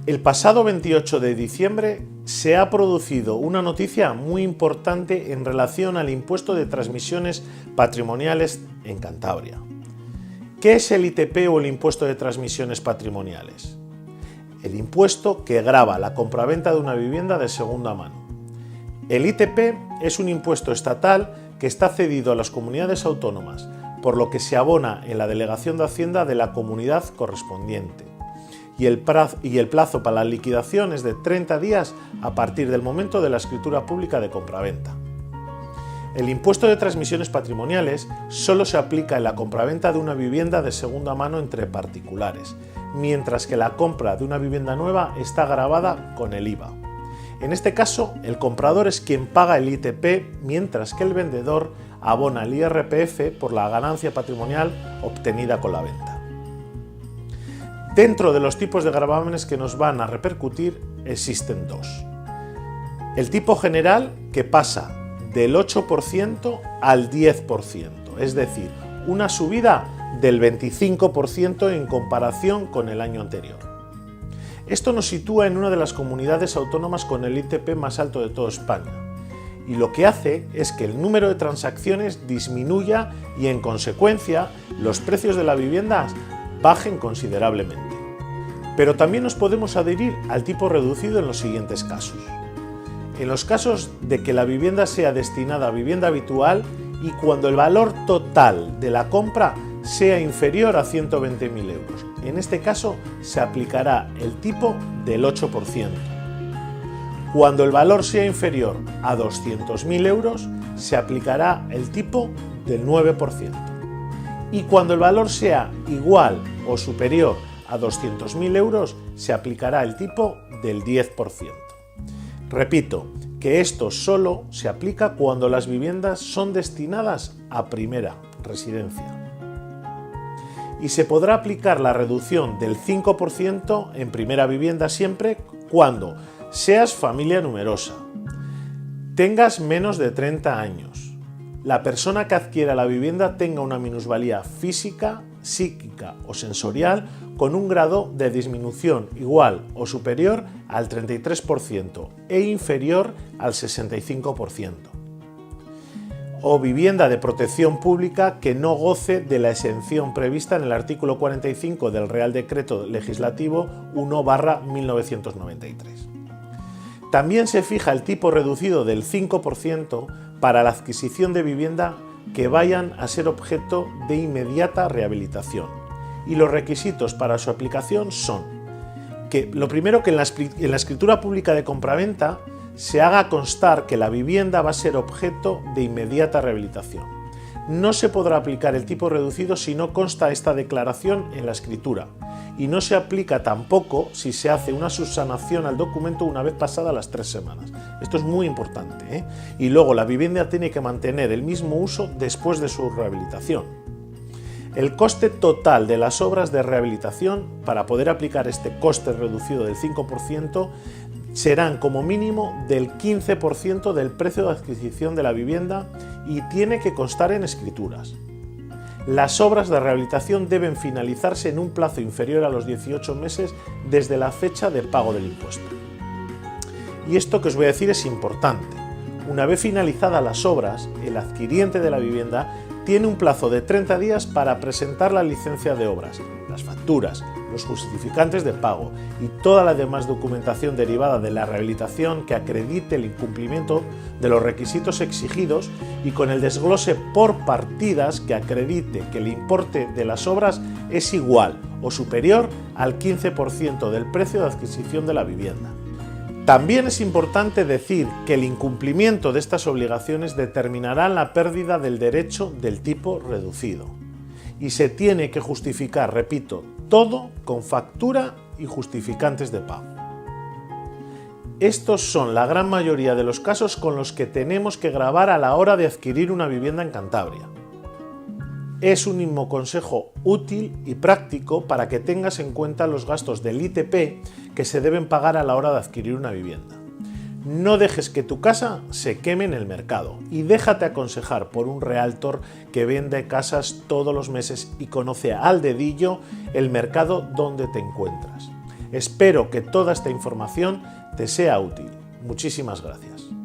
El pasado 28 de diciembre se ha producido una noticia muy importante en relación al impuesto de transmisiones patrimoniales en Cantabria. ¿Qué es el ITP o el impuesto de transmisiones patrimoniales? El impuesto que grava la compraventa de una vivienda de segunda mano. El ITP es un impuesto estatal que está cedido a las comunidades autónomas, por lo que se abona en la delegación de Hacienda de la comunidad correspondiente. Y el plazo para la liquidación es de 30 días a partir del momento de la escritura pública de compraventa. El impuesto de transmisiones patrimoniales solo se aplica en la compraventa de una vivienda de segunda mano entre particulares, mientras que la compra de una vivienda nueva está gravada con el IVA. En este caso, el comprador es quien paga el ITP, mientras que el vendedor abona el IRPF por la ganancia patrimonial obtenida con la venta. Dentro de los tipos de gravámenes que nos van a repercutir existen dos. El tipo general, que pasa del 8% al 10%, es decir, una subida del 25% en comparación con el año anterior. Esto nos sitúa en una de las comunidades autónomas con el ITP más alto de toda España, y lo que hace es que el número de transacciones disminuya y, en consecuencia, los precios de las viviendas bajen considerablemente. Pero también nos podemos adherir al tipo reducido en los siguientes casos. En los casos de que la vivienda sea destinada a vivienda habitual y cuando el valor total de la compra sea inferior a 120.000 euros. En este caso se aplicará el tipo del 8%. Cuando el valor sea inferior a 200.000 euros, se aplicará el tipo del 9%. Y cuando el valor sea igual o superior a 200.000 euros, se aplicará el tipo del 10%. Repito, que esto solo se aplica cuando las viviendas son destinadas a primera residencia. Y se podrá aplicar la reducción del 5% en primera vivienda siempre cuando seas familia numerosa, tengas menos de 30 años, la persona que adquiera la vivienda tenga una minusvalía física, psíquica o sensorial con un grado de disminución igual o superior al 33% e inferior al 65%. O vivienda de protección pública que no goce de la exención prevista en el artículo 45 del Real Decreto Legislativo 1/1993. También se fija el tipo reducido del 5% para la adquisición de vivienda que vayan a ser objeto de inmediata rehabilitación. Y los requisitos para su aplicación son que, lo primero, que en la escritura pública de compraventa se haga constar que la vivienda va a ser objeto de inmediata rehabilitación. No se podrá aplicar el tipo reducido si no consta esta declaración en la escritura, y no se aplica tampoco si se hace una subsanación al documento una vez pasadas las 3 semanas. Esto es muy importante, ¿eh? Y luego la vivienda tiene que mantener el mismo uso después de su rehabilitación. El coste total de las obras de rehabilitación, para poder aplicar este coste reducido del 5%, serán como mínimo del 15% del precio de adquisición de la vivienda y tiene que constar en escrituras. Las obras de rehabilitación deben finalizarse en un plazo inferior a los 18 meses desde la fecha de pago del impuesto. Y esto que os voy a decir es importante. Una vez finalizadas las obras, el adquiriente de la vivienda tiene un plazo de 30 días para presentar la licencia de obras, las facturas, los justificantes de pago y toda la demás documentación derivada de la rehabilitación que acredite el incumplimiento de los requisitos exigidos y con el desglose por partidas que acredite que el importe de las obras es igual o superior al 15% del precio de adquisición de la vivienda. También es importante decir que el incumplimiento de estas obligaciones determinará la pérdida del derecho del tipo reducido y se tiene que justificar, repito, todo con factura y justificantes de pago. Estos son la gran mayoría de los casos con los que tenemos que gravar a la hora de adquirir una vivienda en Cantabria. Es un mismo consejo útil y práctico para que tengas en cuenta los gastos del ITP que se deben pagar a la hora de adquirir una vivienda. No dejes que tu casa se queme en el mercado y déjate aconsejar por un realtor que vende casas todos los meses y conoce al dedillo el mercado donde te encuentras. Espero que toda esta información te sea útil. Muchísimas gracias.